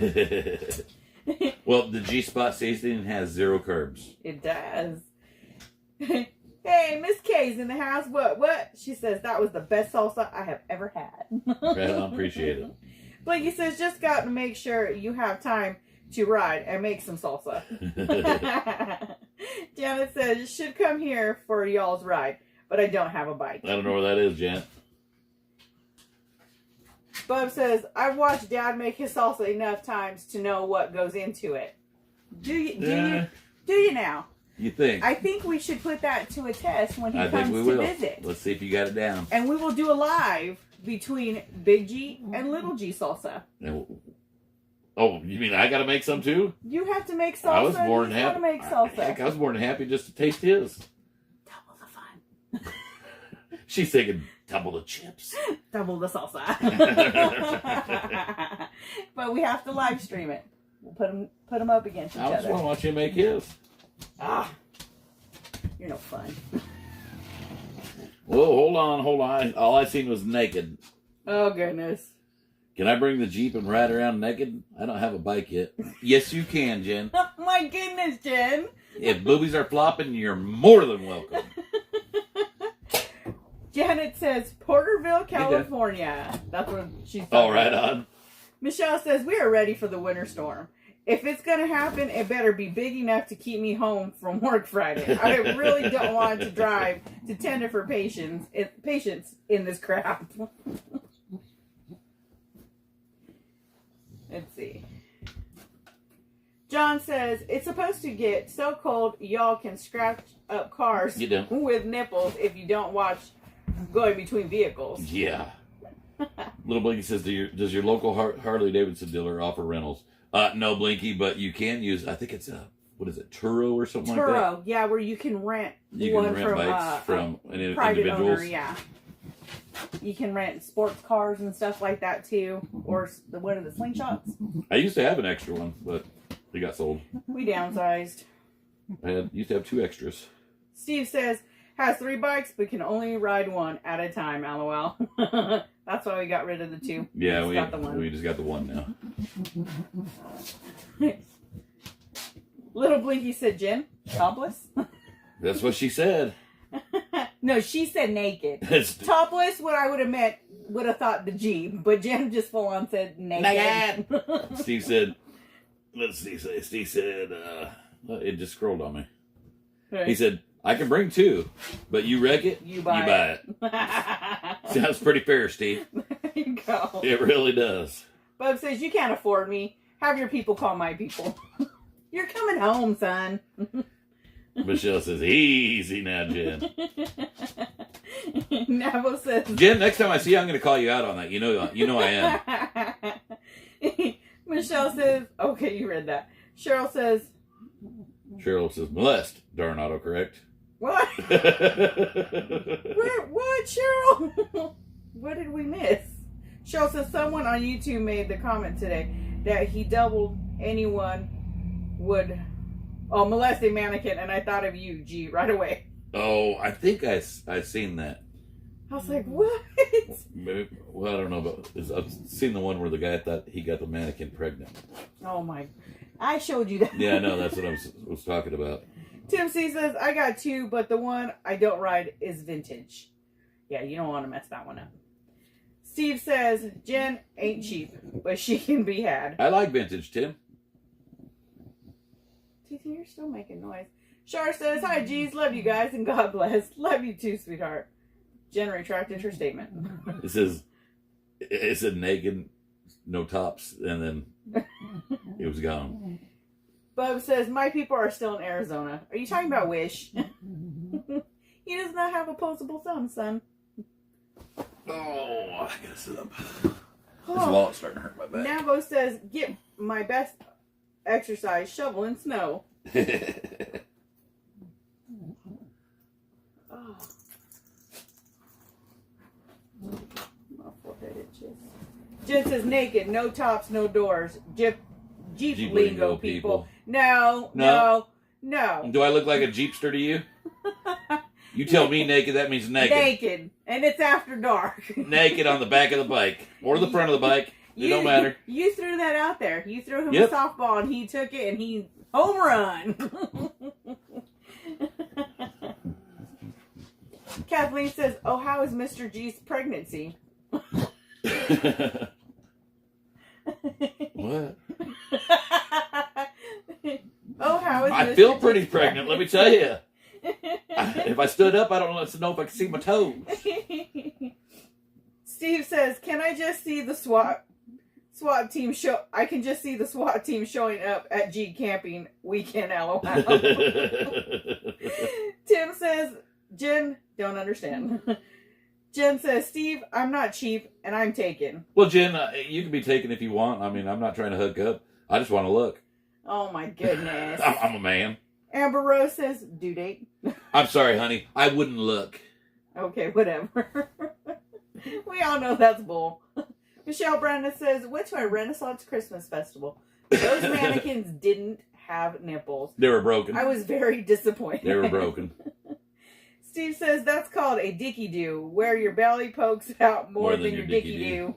Well, the G-Spot seasoning has 0 carbs. It does. Hey, Miss K's in the house. What? She says, that was the best salsa I have ever had. Right on, appreciate it. Blinky says, just got to make sure you have time to ride and make some salsa. Janet says, you should come here for y'all's ride, but I don't have a bike. I don't know where that is, Janet. Bub says, I've watched Dad make his salsa enough times to know what goes into it. Do you now? You think? I think we should put that to a test when he comes to visit. Let's see if you got it down. And we will do a live between Big G and Little G salsa. Oh, you mean I got to make some too? You have to make salsa. I was more than happy. To make salsa. Heck, I was more than happy just to taste his. Double the fun. She's thinking double the chips. Double the salsa. But we have to live stream it. We'll put them up against each other. I just want to watch him make his. You're no fun. Whoa, hold on. All I seen was naked. Oh, goodness. Can I bring the Jeep and ride around naked? I don't have a bike yet. Yes, you can, Jen. Oh, my goodness, Jen. If boobies are flopping, you're more than welcome. Janet says, Porterville, California. That's what she's talking All right on. Michelle says, we are ready for the winter storm. If it's going to happen, it better be big enough to keep me home from work Friday. I really don't want to drive to tender for patients in this crap. Let's see. John says, it's supposed to get so cold y'all can scratch up cars with nipples if you don't watch going between vehicles. Yeah. Little Blinky says, does your local Harley Davidson dealer offer rentals? No, Blinky, but you can use, I think it's what is it, Turo or something like that? Turo, yeah, where you can rent bikes from an private individuals. owner, yeah. You can rent sports cars and stuff like that too, or one of the slingshots. I used to have an extra one, but they got sold. We downsized. I used to have 2 extras. Steve says, has 3 bikes, but can only ride 1 at a time, LOL. That's why we got rid of the 2. Yeah, we got the 1. We just got the 1 now. Little Blinky said, Jen, topless? That's what she said. No, she said naked. Topless, what I would have thought the Jeep, but Jen just full on said naked. Steve said, let's see, Steve said, it just scrolled on me. Right. He said, I can bring 2, but you wreck it, you buy it. Sounds pretty fair, Steve. you go. It really does. Bub says, you can't afford me. Have your people call my people. You're coming home, son. Michelle says, easy now, Jen. Navo says, Jen, next time I see you, I'm going to call you out on that. You know I am. Michelle says, okay, you read that. Cheryl says, molest. Darn autocorrect. what? What, Cheryl? What did we miss? Cheryl says, someone on YouTube made the comment today that he doubled anyone would molest a mannequin, and I thought of you, G, right away. Oh, I think I seen that. I was like, what? Maybe, well, I don't know, but I've seen the one where the guy thought he got the mannequin pregnant. Oh my, I showed you that. Yeah, I know, that's what I was talking about. Tim C says, I got two, but the one I don't ride is vintage. Yeah, you don't want to mess that one up. Steve says, Jen ain't cheap, but she can be had. I like vintage, Tim. TT, you're still making noise. Char says, hi, G's. Love you guys, and God bless. Love you too, sweetheart. Jen retracted her statement. It said naked, no tops, and then it was gone. Bub says, my people are still in Arizona. Are you talking about Wish? He does not have opposable thumbs, son. Oh, I gotta sit up. This wallet's starting to hurt my back. Navo says, get my best exercise, shoveling snow. Oh. My forehead itches. Jen says, naked, no tops, no doors. Jeep lingo, people. No. Do I look like a Jeepster to you? You tell me naked, that means naked. Naked. And it's after dark. Naked on the back of the bike. Or the front of the bike. It don't matter. You threw that out there. You threw him a softball and he took it and he home run. Kathleen says, oh, how is Mr. G's pregnancy? What? Oh, how is I feel pretty pregnant, let me tell you. If I stood up, I don't know if I could see my toes. Steve says, can I just see the SWAT team show? I can just see the SWAT team showing up at G camping weekend, LOL. Tim says, Jen, don't understand. Jen says, Steve, I'm not cheap and I'm taken. Well, Jen, you can be taken if you want. I mean, I'm not trying to hook up. I just want to look. Oh my goodness. I'm a man. Amber Rose says, due date. I'm sorry, honey. I wouldn't look. Okay, whatever. We all know that's bull. Michelle Brandon says, went to a Renaissance Christmas festival. Those mannequins didn't have nipples. They were broken. I was very disappointed. They were broken. Steve says, that's called a dicky-do, where your belly pokes out more than your dicky-do.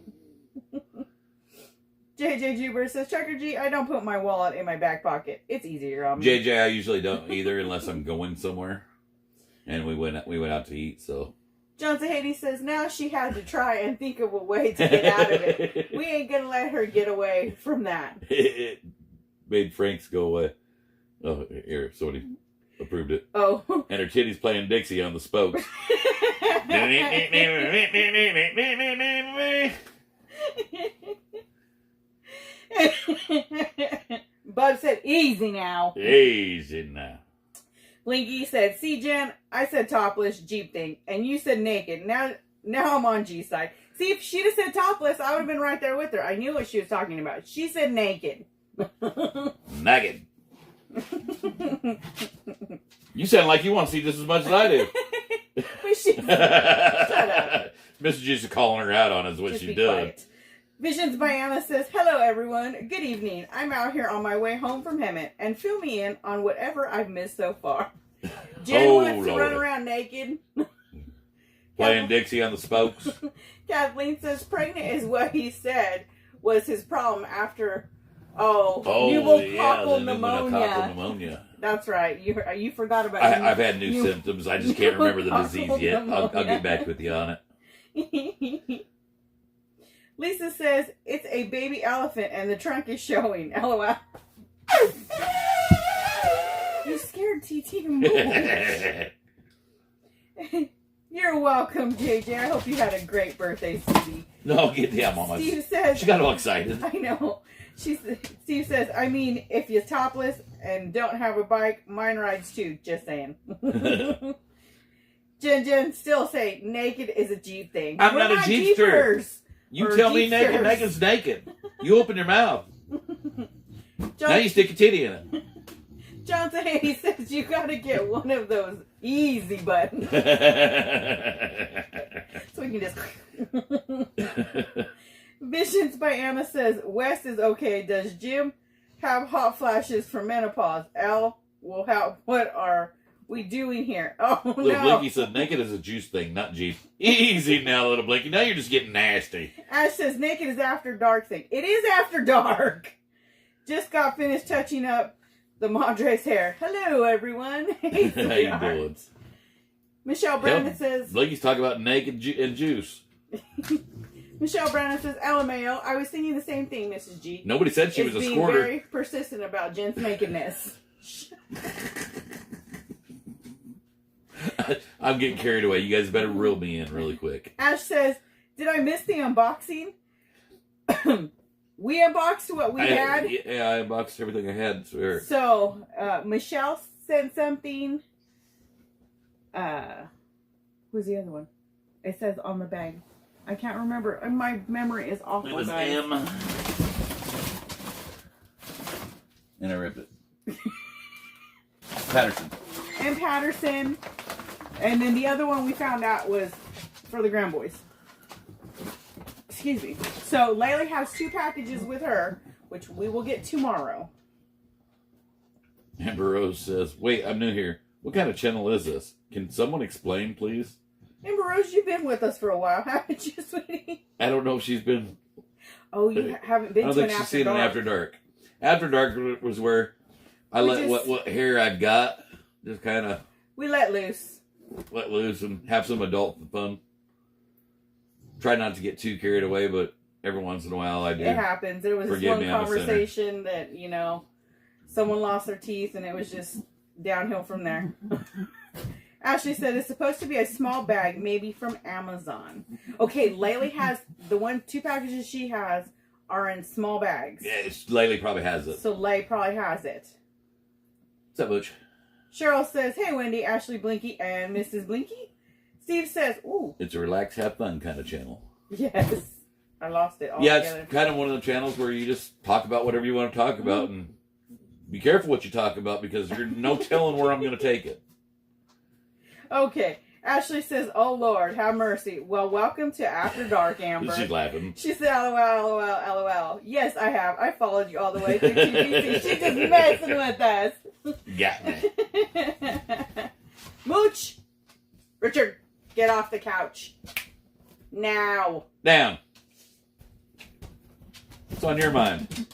JJ Juber says, Trucker G, I don't put my wallet in my back pocket. It's easier on me. JJ, I usually don't either unless I'm going somewhere. And we went out to eat, so. Johnson Haiti says, now she had to try and think of a way to get out of it. We ain't going to let her get away from that. It made Frank's go away. Oh, here, somebody approved it. Oh. And her titty's playing Dixie on the spokes. Bub said, easy now. Easy now. Blinky said, see, Jen, I said topless Jeep thing, and you said naked. Now I'm on G's side. See, if she'd have said topless, I would have been right there with her. I knew what she was talking about. She said naked. Naked. You sound like you want to see just as much as I do. Shut up. Mr. Juice is calling her out on is what she did. Quiet. Visions by Anna says, hello everyone, good evening. I'm out here on my way home from Hemet, and fill me in on whatever I've missed so far. Jen wants to run around naked. Playing Dixie on the spokes. Kathleen says, pregnant is what he said was his problem after, pneumococcal pneumonia. That's right. You forgot about it. I've had new symptoms. I just can't remember the disease yet. I'll get back with you on it. Lisa says, it's a baby elephant and the trunk is showing. LOL. You scared TT to move. You're welcome, JJ. I hope you had a great birthday, Stevie. No, get down, Mama. Steve says... She got all excited. I know. Steve says, I mean, if you're topless and don't have a bike, mine rides too. Just saying. Jen still say naked is a Jeep thing. I'm not a Jeepster. You tell me Jeepsters. naked's naked. You open your mouth. Now you stick a titty in it. Johnson Haney says you gotta get one of those easy buttons. So we can just... Visions by Anna says, West is okay. Does Jim have hot flashes for menopause? Al will have... What are we doing here? Oh, Little no. Blinky said naked is a juice thing, not Jeep. Easy now, Little Blinky. Now you're just getting nasty. Ash says naked is after dark thing. It is after dark. Just got finished touching up the Madre's hair. Hello, everyone. Hey, How you doing? Michelle Brandon says... Blinky's talking about naked and juice. Michelle Brandon says, LMAO. I was thinking the same thing, Mrs. G. Nobody said she was a squirter. Being very persistent about Jen's nakedness. I'm getting carried away. You guys better reel me in really quick. Ash says, did I miss the unboxing? We unboxed what we had. Yeah, I unboxed everything I had. Swear. So, Michelle sent something. Who's the other one? It says on the bag. I can't remember. My memory is awful. It was guys. M. And I ripped it. Patterson. And Patterson. And then the other one we found out was for the Grand Boys. Excuse me. So Laylee has 2 packages with her, which we will get tomorrow. Amber Rose says, wait, I'm new here. What kind of channel is this? Can someone explain, please? Amber Rose, you've been with us for a while, haven't you, sweetie? I don't know if she's been... Oh, you haven't been I don't to an think she's After seen Dark. an After Dark. After Dark was where I let what hair I got just kind of... We let loose. Let loose and have some adult fun. Try not to get too carried away, but every once in a while I do. It happens. There was this Forgive one me, I'm a sinner. conversation that, someone lost their teeth and it was just downhill from there. Ashley said it's supposed to be a small bag, maybe from Amazon. Okay, Laylee has the 2 packages she has are in small bags. Yeah, Laylee probably has it. So Lay probably has it. What's up, Butch? Cheryl says, hey, Wendy, Ashley, Blinky, and Mrs. Blinky. Steve says, ooh. It's a relax, have fun kind of channel. Yes. I lost it all Yeah, together. it's kind of one of the channels where you just talk about whatever you want to talk about, and be careful what you talk about because you're no telling where I'm going to take it. Okay. Ashley says, oh, Lord, have mercy. Well, welcome to After Dark, Amber. She's laughing. She said, LOL, LOL, LOL. Yes, I have. I followed you all the way through TVC. She's just messing with us. Got me. Mooch! Richard, get off the couch. Now. Down. What's on your mind?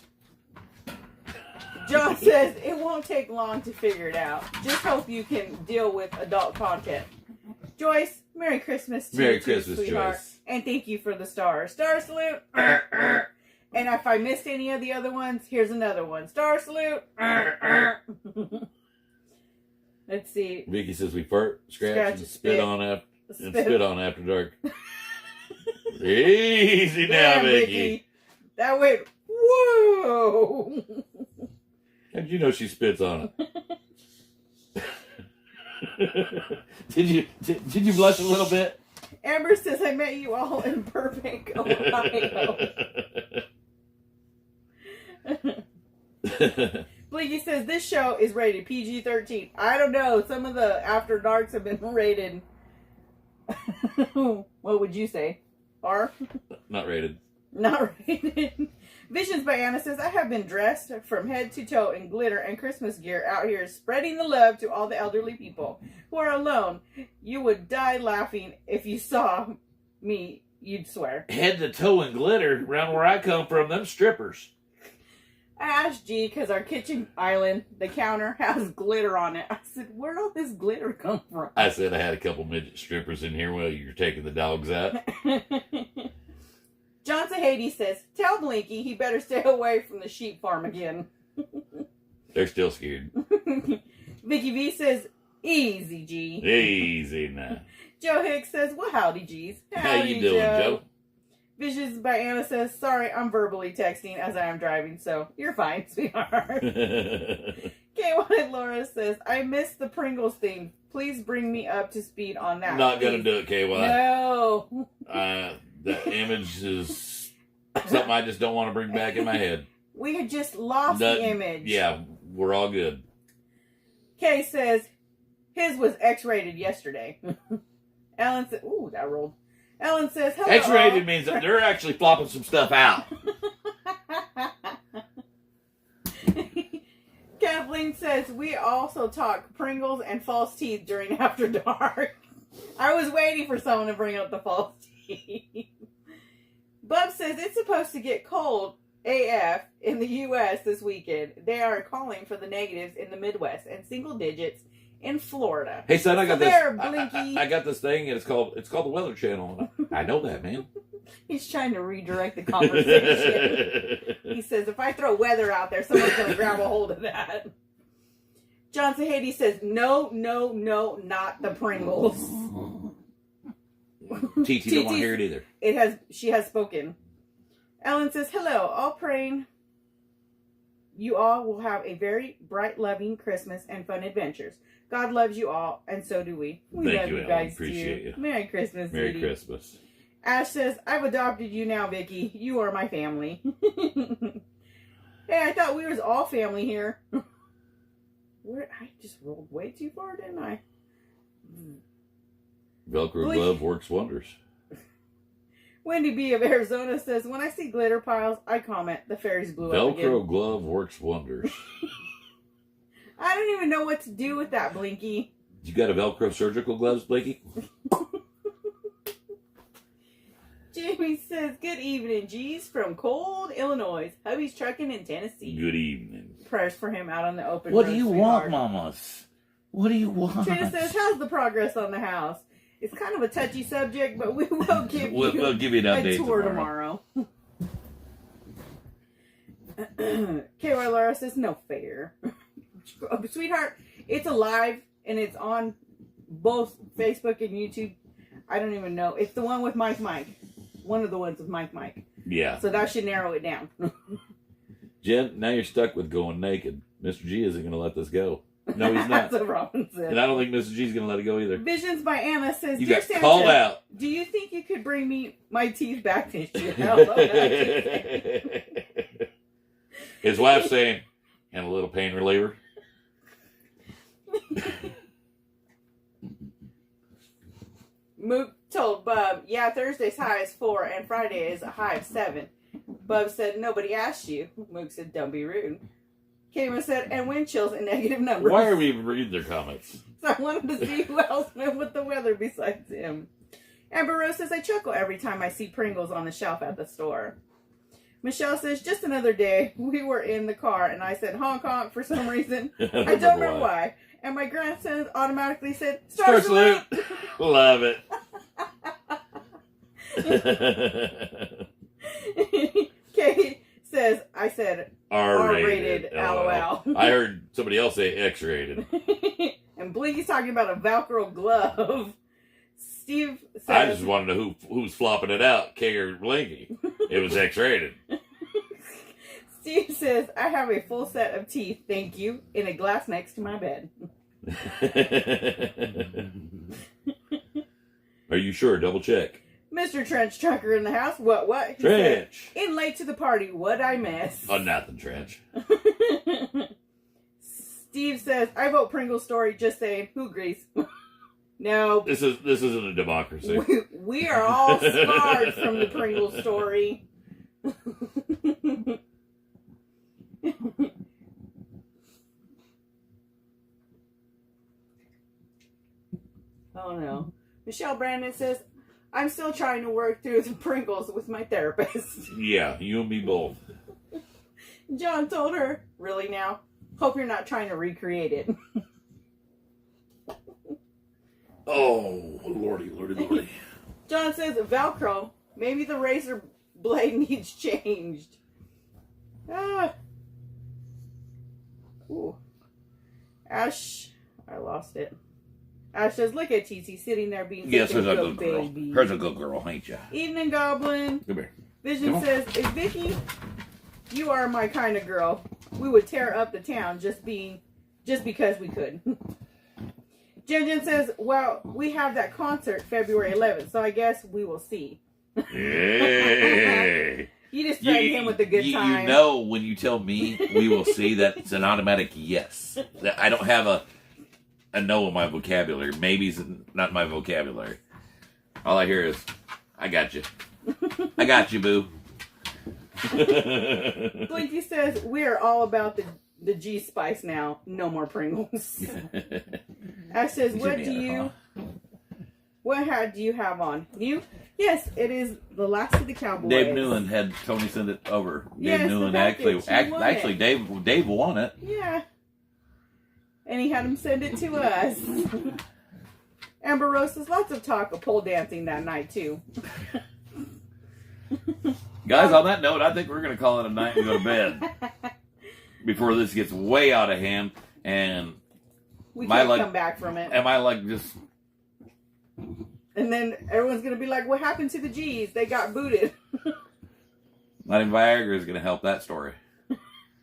John says, it won't take long to figure it out. Just hope you can deal with adult content. Joyce, Merry Christmas to Merry you, Christmas, sweetheart. Joyce. And thank you for the star. Star salute. And if I missed any of the other ones, here's another one. Star salute. Let's see. Vicky says we fart, scratch and spit on After Dark. Easy now, Damn, Vicky. That went, whoa. How did you know she spits on it? Did you blush a little bit? Amber says, I met you all in Burbank, Ohio. Blinky says, this show is rated PG-13. I don't know. Some of the After Darks have been rated. What would you say? R? Not rated. Not rated. Visions by Anna says, I have been dressed from head to toe in glitter and Christmas gear out here spreading the love to all the elderly people who are alone. You would die laughing if you saw me, you'd swear. Head to toe in glitter around where I come from, them strippers. I asked G because our kitchen island, the counter, has glitter on it. I said, where'd all this glitter come from? I said I had a couple midget strippers in here while you were taking the dogs out. Johnson Hades says, tell Blinky he better stay away from the sheep farm again. They're still scared. Vicky V says, easy, G. Easy now. Joe Hicks says, well, howdy, G's. How you doing, Joe? Visions by Anna says, sorry, I'm verbally texting as I am driving, so you're fine, sweetheart. KY Laura says, I missed the Pringles thing. Please bring me up to speed on that. Not going to do it, KY. No. The image is something I just don't want to bring back in my head. We had just lost the image. Yeah, we're all good. Kay says, his was X-rated yesterday. Ellen says, ooh, that rolled. Ellen says, hello. X-rated means that they're actually flopping some stuff out. Kathleen says, we also talk Pringles and false teeth during After Dark. I was waiting for someone to bring up the false teeth. Bub says, it's supposed to get cold AF in the U.S. this weekend. They are calling for the negatives in the Midwest and single digits in Florida. Hey son, I got Blinky. I got this thing, and it's called the Weather Channel. I know that, man. He's trying to redirect the conversation. He says, if I throw weather out there, someone's going to grab a hold of that. John Sahady says, no, not the Pringles. TT don't want to hear it either. She has spoken. Ellen says, hello, all praying you all will have a very bright, loving Christmas and fun adventures. God loves you all, and so do we. We Thank love you, you Ellen. guys, Appreciate too. you. Merry Christmas, Merry sweetie. Christmas. Ash says, I've adopted you now, Vicky. You are my family. Hey, I thought we was all family here. I just rolled way too far, didn't I? Velcro glove works wonders. Wendy B of Arizona says, when I see glitter piles, I comment, the fairies blew up again. Velcro glove works wonders. I don't even know what to do with that, Blinky. You got a Velcro surgical gloves, Blakey? Jamie says, good evening, G's, from cold Illinois. Hubby's trucking in Tennessee. Good evening. Prayers for him out on the open What road, do you sweetheart. want, mamas? What do you want? Trina says, how's the progress on the house? It's kind of a touchy subject, but we will give we'll give you an update a tour tomorrow. KY Laura says, no fair. Sweetheart, it's alive, and it's on both Facebook and YouTube. I don't even know. It's the one with Mike. One of the ones with Mike. Yeah. So that should narrow it down. Jen, now you're stuck with going naked. Mr. G isn't going to let this go. No, he's not. That's what Robin said. And I don't think Mr. G's going to let it go either. Visions by Anna says, You Dear got Santa, called out. do you think you could bring me my teeth back this year? His wife's saying, and a little pain reliever. Mook told Bub, yeah, Thursday's high is 4 and Friday is a high of 7. Bub said, nobody asked you. Mook said, don't be rude. Kama said, and wind chills in negative numbers. Why are we even reading their comments? So I wanted to see who else went with the weather besides him. Amber Rose says, I chuckle every time I see Pringles on the shelf at the store. Michelle says, just another day. We were in the car and I said honk honk for some reason. I don't remember why. And my grandson automatically said, Star Salute! Love it. Kate says, I said R-rated, LOL. I heard somebody else say X-rated. And Blinky's talking about a Velcro glove. Steve says, I just want to know who's flopping it out, K or Blinky. It was X-rated. Steve says, I have a full set of teeth, thank you, in a glass next to my bed. Are you sure? Double check. Mr. Trench Trucker in the house. What? He Trench. said, in late to the party, what'd I miss? Oh, nothing, Trench. Steve says, I vote Pringles story, just saying, who agrees? No. This isn't a democracy. We are all scarred from the Pringles story. Oh no. Michelle Brandon says, I'm still trying to work through the Pringles with my therapist. Yeah, you and me both. John told her, really now? Hope you're not trying to recreate it. Oh, lordy. John says, Velcro, maybe the razor blade needs changed. Ah. Ooh. Ash, I lost it. Ash says, look at TC sitting there being Yes, such a there's a good good girl. baby. Her's a good girl, ain't ya? Evening, Goblin. Come here. Vision Come on. says, is Vicky, you are my kind of girl. We would tear up the town just because we could. Jen says, well, we have that concert February 11th, so I guess we will see. Hey. You just threatened him with a good time. You know, when you tell me we will see, that it's an automatic yes. I don't have a no in my vocabulary. Maybe's not my vocabulary. All I hear is, I got you. I got you, boo. Blinky says, we are all about the G Spice now. No more Pringles. Ash says, what hat do you have on? You? Yes, it is the last of the Cowboys. Dave Newland had Tony send it over. Yes, Dave Newland actually Dave won it. Yeah. And he had him send it to us. Amber Rose says, lots of talk of pole dancing that night too. Guys, on that note, I think we're going to call it a night and go to bed before this gets way out of hand and we can't come back from it. Am I like just... And then everyone's going to be like, what happened to the G's? They got booted. Not even Viagra is going to help that story.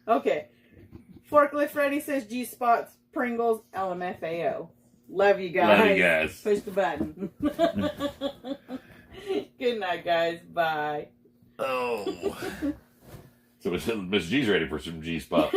Okay. Forklift Freddy says G-Spots, Pringles, LMFAO. Love you guys. Love you guys. Push the button. Good night, guys. Bye. Oh. So Miss G's ready for some G-Spot.